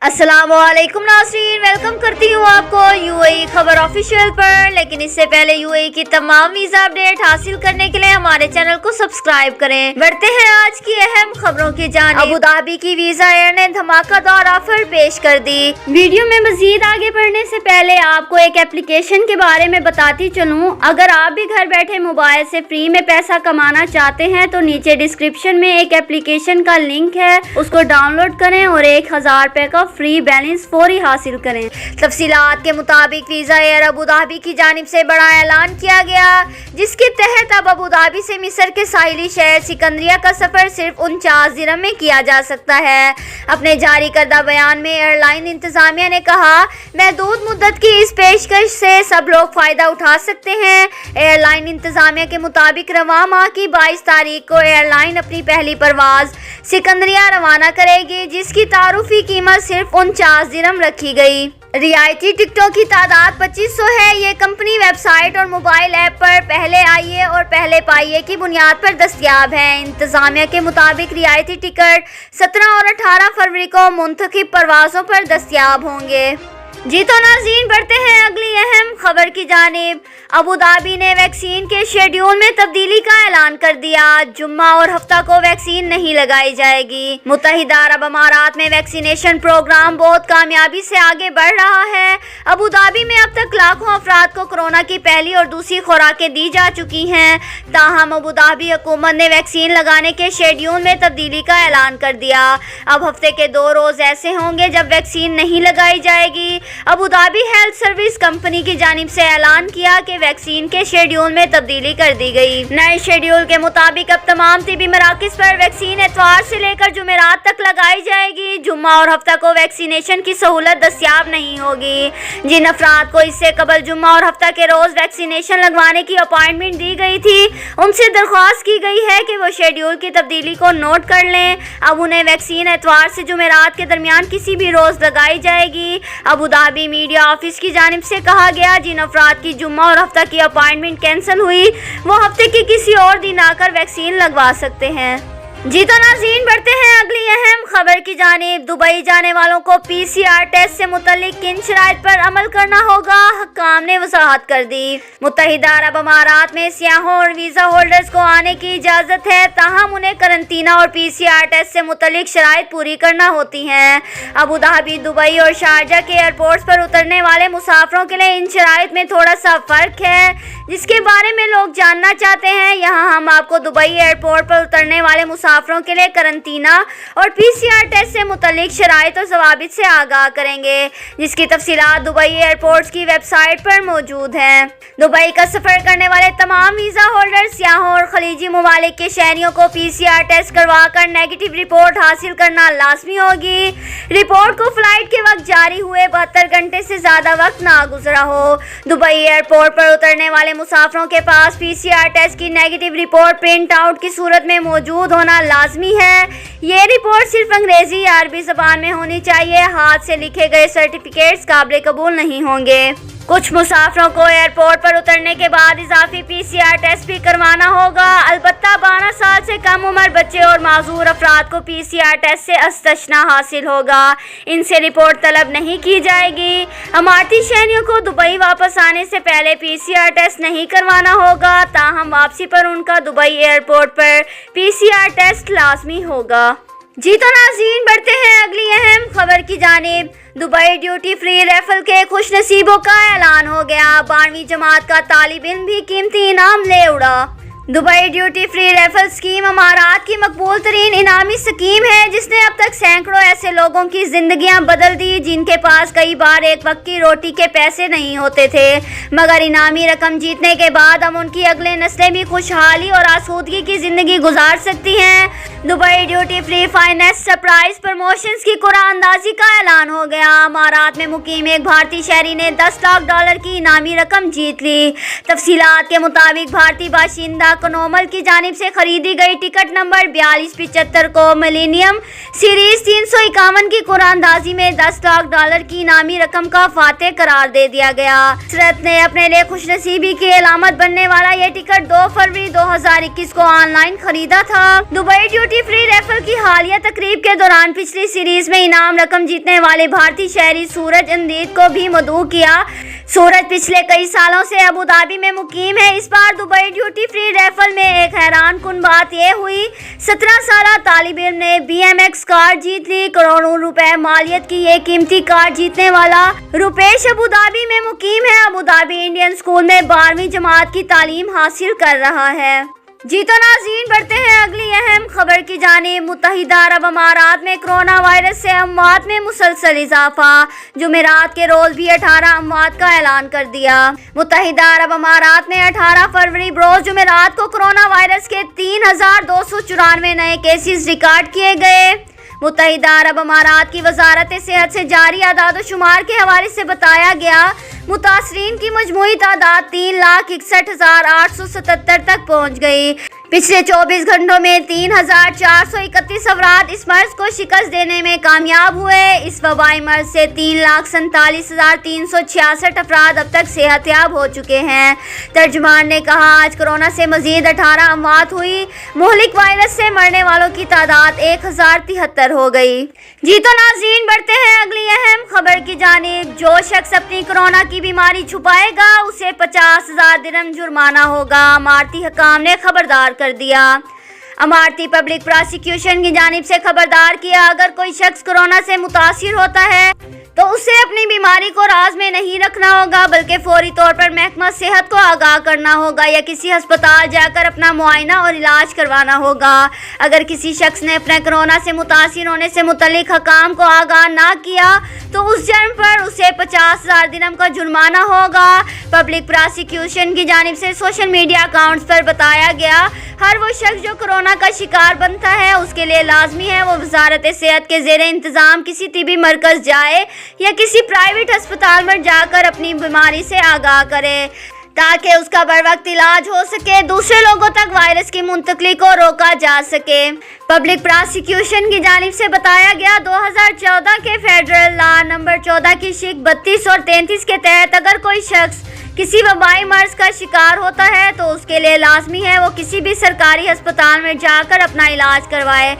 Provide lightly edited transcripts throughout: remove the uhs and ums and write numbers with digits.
अस्सलामुअलैकुम नाज़रीन, वेलकम करती हूँ आपको यूएई खबर ऑफिशियल पर। लेकिन इससे पहले यूएई की तमाम वीजा अपडेट हासिल करने के लिए हमारे चैनल को सब्सक्राइब करें। बढ़ते हैं आज की अहम खबरों की जानिब। अबू धाबी की वीजा एयर ने धमाकेदार ऑफर पेश कर दी। वीडियो में मजीद आगे बढ़ने से पहले आपको एक एप्लीकेशन के बारे में बताती चलूँ। अगर आप भी घर बैठे मोबाइल से फ्री में पैसा कमाना चाहते हैं तो नीचे डिस्क्रिप्शन में एक एप्लीकेशन का लिंक है, उसको डाउनलोड करें और 1000 रुपए का फ्री बैलेंस फौरी हासिल करें। तफसीलात के मुताबिक वीजा एयर अबू धाबी की जानिब से बड़ा ऐलान किया गया, जिसके तहत अब अबू धाबी से मिस्र के साहिली शहर सिकंदरिया का सफर सिर्फ 49 दिरहम में किया जा सकता है। अपने जारी करदा बयान में एयरलाइन इंतजामिया ने कहा, महदूद मुद्दत की इस पेशकश से सब लोग फायदा उठा सकते हैं। एयरलाइन इंतजामिया के मुताबिक रवां माह की 22 तारीख को एयरलाइन अपनी पहली परवाज सिकंदरिया रवाना करेगी, जिसकी तारुफी कीमत सिर्फ 49 दिरहम रखी गई। रियायती टिकटों की तादाद 2500 है। ये कंपनी वेबसाइट और मोबाइल ऐप पर पहले आइए और पहले पाइए की बुनियाद पर दस्तयाब है। इंतजामिया के मुताबिक रियायती टिकट 17 और 18 फरवरी को मुंतखब परवाज़ों पर दस्तयाब होंगे। जी तो नाज़रीन, बढ़ते हैं अगली अहम खबर की जानिब। अबू धाबी ने वैक्सीन के शेड्यूल में तब्दीली का ऐलान कर दिया। जुम्मा और हफ्ता को वैक्सीन नहीं लगाई जाएगी। मुत्तहिदा अरब अमारात में वैक्सीनेशन प्रोग्राम बहुत कामयाबी से आगे बढ़ रहा है। अबू धाबी में अब तक लाखों अफराद को कोरोना की पहली और दूसरी खुराकें दी जा चुकी हैं। ताहम अबू धाबी हुकूमत ने वैक्सीन लगाने के शेड्यूल में तब्दीली का ऐलान कर दिया। अब हफ्ते के 2 रोज ऐसे होंगे जब वैक्सीन नहीं लगाई जाएगी। Abu Dhabi health service company की जानिब से ऐलान किया कि वैक्सीन के शेड्यूल में तब्दीली कर दी गई। नए शेड्यूल के मुताबिक अब तमाम तिबी मराकिज़ पर वैक्सीन एतवार से लेकर जुमेरात तक लगाई जाएगी। जुम्मा और हफ्ता को वैक्सीनेशन की सहूलत दस्तयाब नहीं होगी। जिन अफराद को इससे कबल जुम्मा और हफ्ता के रोज वैक्सीनेशन लगवाने की अपॉइंटमेंट दी गई थी, उनसे दरख्वास्त की गई है कि वो शेड्यूल की तब्दीली को नोट कर लें। अब उन्हें वैक्सीन एतवार से जुमेरात के दरमियान किसी भी रोज लगाई जाएगी। अबू धाबी मीडिया ऑफिस की जानिब से कहा गया, जिन अफराद की जुम्मा और हफ्ता की अपॉइंटमेंट कैंसिल हुई वो हफ्ते के किसी और दिन आकर वैक्सीन लगवा सकते हैं। जी तो नाज़रीन, बढ़ते हैं अगली अहम खबर की जानिब। दुबई जाने वालों को PCR टेस्ट से मुतल्लिक किन शराइत पर अमल करना होगा, हक्काम ने वजाहत कर दी। मुत्तहिदा अरब अमारात में सियाहों और वीज़ा होल्डर्स को आने की इजाज़त है, ताहम उन्हें करंतना और PCR टेस्ट से मुतल्लिक शराइत पूरी करना होती हैं। अबू धाबी, दुबई और शारजा के एयरपोर्ट्स पर उतरने वाले मुसाफिरों के लिए इन शराइत में थोड़ा सा फ़र्क है, जिसके बारे में लोग जानना चाहते हैं। यहाँ हम आपको दुबई एयरपोर्ट पर उतरने वाले मुसाफिरों के लिए करंतना और PCR टेस्ट से मुतल्लिक शराइत और ज़वाबित से आगाह करेंगे, जिसकी तफसीलात दुबई एयरपोर्ट्स की वेबसाइट पर मौजूद हैं। दुबई का सफ़र करने वाले तमाम वीज़ा होल्डर, सियाहों और खलीजी ममालिक के शहरियों को PCR टेस्ट करवा कर नेगेटिव रिपोर्ट हासिल करना लाजमी होगी। रिपोर्ट को फ्लाइट के वक्त जारी हुए 72 घंटे से ज़्यादा वक्त ना गुजरा हो। दुबई एयरपोर्ट पर उतरने वाले मुसाफिरों के पास PCR टेस्ट की नेगेटिव रिपोर्ट प्रिंट आउट की सूरत में मौजूद होना लाजमी है। ये रिपोर्ट सिर्फ अंग्रेजी या अरबी ज़बान में होनी चाहिए। हाथ से लिखे गए सर्टिफिकेट्स काबिल कबूल नहीं होंगे। कुछ मुसाफिरों को एयरपोर्ट पर उतरने के बाद इजाफी PCR टेस्ट भी करवाना होगा। अलबत्ता 12 साल से कम उम्र बच्चे और माजूर अफराद को PCR टेस्ट से इस्तिस्ना हासिल होगा। इनसे रिपोर्ट तलब नहीं की जाएगी। अमारती शहरियों को दुबई वापस आने से पहले PCR टेस्ट नहीं करवाना होगा, ताहम वापसी पर उनका दुबई एयरपोर्ट पर PCR टेस्ट लाजमी होगा। जी तो नाज़रीन, बढ़ते हैं अगली अहम खबर की जानिब। दुबई ड्यूटी फ्री रेफल के खुश नसीबों का ऐलान हो गया। 12वीं जमात का तालिब इल्म भी कीमती इनाम ले उड़ा। दुबई ड्यूटी फ्री रेफल स्कीम अमारात की मकबूल तरीन इनामी स्कीम है, जिसने अब तक सैकड़ों ऐसे लोगों की जिंदगियां बदल दी जिनके पास कई बार एक वक्त की रोटी के पैसे नहीं होते थे, मगर इनामी रकम जीतने के बाद अब उनकी अगले नस्लें भी खुशहाली और आसूदगी की जिंदगी गुजार सकती हैं। Dubai duty free finance surprise promotions की कुरान अंदाजी का ऐलान हो गया। अमारात में मुकीम एक भारतीय शहरी ने $10 लाख की इनामी रकम जीत ली। तफसीलात के मुताबिक भारतीय बाशिंदा कनोमल की जानिब से खरीदी गई टिकट नंबर 4275 को मिलेनियम सीरीज 351 की कुरानदाजी में $10 लाख की इनामी रकम का फातेह करार दे दिया गया। हसरत ने अपने लिए खुशनसीबी की अलामत बनने वाला ये टिकट 2 फरवरी 2021 को ऑनलाइन खरीदा था। दुबई ड्यूटी फ्री रेफल की हालिया तकरीब के दौरान पिछली सीरीज में इनाम रकम जीतने वाले भारतीय शहरी सूरज इंदीद को भी मदऊ किया। सूरज पिछले कई सालों से अबू धाबी में मुकीम है। इस बार दुबई ड्यूटी फ्री रेफल में एक हैरान कुन बात यह हुई, 17 साला तालिब इल्म ने BMX कार जीत ली। करोड़ों रुपए मालियत की ये कीमती कार जीतने वाला रुपेश अबू धाबी में मुकीम है। अबू धाबी इंडियन स्कूल में 12वीं जमात की तालीम हासिल कर रहा है। जी तो नाज़रीन, बढ़ते हैं अगली अहम खबर की जानिब। मुत्तहिदा अरब अमारात में कोरोना वायरस से अमवात में मुसलसल इजाफा। जुमेरात के रोज भी 18 अमवात का ऐलान कर दिया। मुत्तहिदा अरब अमारात में 18 फरवरी बरोज जुमेरात को कोरोना वायरस के 3294 नए केसेस रिकॉर्ड किए गए। मुत्तहिदा अरब अमारात की वजारत सेहत से जारी आदाद-ओ-शुमार के हवाले से बताया गया, मुतासरीन की मजमूई तादाद 3,61,877 तक पहुँच गई। पिछले 24 घंटों में 3,431 अफराद इस मर्ज को शिकस्त देने में कामयाब हुए। इस वबाई मर्ज से 3,47,366 अफराद अब तक सेहतयाब हो चुके हैं। तर्जुमान ने कहा, आज कोरोना से मजीद 18 अमवात हुई। मुहलिक वायरस से मरने वालों की तादाद 1,073 हो गई। जी तो नाज़रीन, बढ़ते हैं अगली अहम खबर की जानिब। जो शख्स अपनी कोरोना की बीमारी छुपाएगा उसे 50,000 दिरहम जुर्माना होगा। अमारती हकाम ने खबरदार कर दिया। अमारती पब्लिक प्रोसिक्यूशन की जानिब से खबरदार किया, अगर कोई शख्स कोरोना से मुतासिर होता है तो उसे अपनी बीमारी को राज में नहीं रखना होगा, बल्कि फौरी तौर पर महकमा सेहत को आगाह करना होगा या किसी अस्पताल जाकर अपना मुआयना और इलाज करवाना होगा। अगर किसी शख्स ने अपने कोरोना से मुतासिर होने से मुतल्लिक हकाम को आगाह ना किया तो उस जुर्म पर उसे 50,000 दिरहम का जुर्माना होगा। पब्लिक प्रोसिक्यूशन की जानिब से सोशल मीडिया अकाउंट्स पर बताया गया, हर वो शख्स जो कोरोना का शिकार बनता है उसके लिए लाजमी है वो वजारत सेहत के ज़ेरे इंतज़ाम किसी तिबी मरकज़ जाए या किसी प्राइवेट अस्पताल में जाकर अपनी बीमारी से आगाह करे, ताकि उसका बर वक्त इलाज हो सके, दूसरे लोगों तक वायरस की मुंतकली को रोका जा सके। पब्लिक प्रोसिक्यूशन की जानिब से बताया गया, 2014 के फेडरल लॉ नंबर 14 की शिक 32 और 33 के तहत अगर कोई शख्स किसी वबाई मर्ज का शिकार होता है तो उसके लिए लाजमी है वो किसी भी सरकारी अस्पताल में जाकर अपना इलाज करवाए,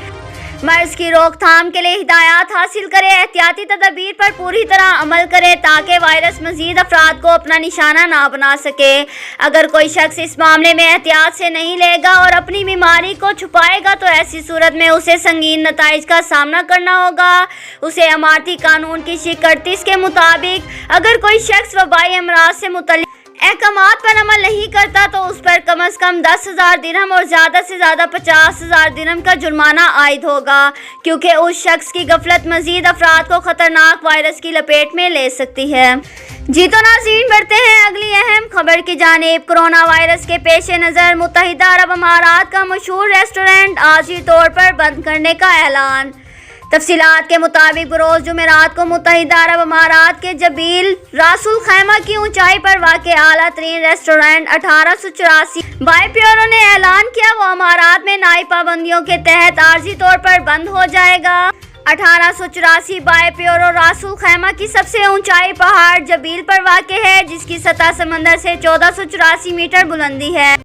मर्ज की रोकथाम के लिए हिदायत हासिल करे, एहतियाती तदबीर पर पूरी तरह अमल करे ताकि वायरस मजीद अफराद को अपना निशाना ना बना सके। अगर कोई शख्स इस मामले में एहतियात से नहीं लेगा और अपनी बीमारी को छुपाएगा तो ऐसी सूरत में उसे संगीन नताइज का सामना करना होगा। उसे अमारती कानून की शिक 38 के मुताबिक अगर कोई शख्स वबाई अमराज से मुतल्लिक अहकामात पर अमल नहीं करता तो उस पर कम से कम 10,000 दिरहम और ज़्यादा से ज़्यादा 50,000 दिरहम का जुर्माना आयद होगा, क्योंकि उस शख्स की गफलत मजीद अफराद को खतरनाक वायरस की लपेट में ले सकती है। जी तो नाज़रीन, बढ़ते हैं अगली अहम खबर की जानिब। कोरोना वायरस के पेश नज़र मुत्तहिदा अरब अमारात का मशहूर रेस्टोरेंट आर्जी तौर पर बंद करने का ऐलान। तफसीलात के मुताबिक बरोज जुमेरात को मुत्तहिदा अरब अमारात के जबील रासुल खैमा की ऊंचाई पर वाक़े आला तरीन रेस्टोरेंट 1884 बाय प्योरो ने ऐलान किया वो अमारात में नई पाबंदियों के तहत आर्जी तौर पर बंद हो जाएगा। 1884 बाय प्योरो रासुल खैमा की सबसे ऊंचाई पहाड़ जबील पर वाक़े है, जिसकी सतह समंदर से 1484 मीटर बुलंदी है।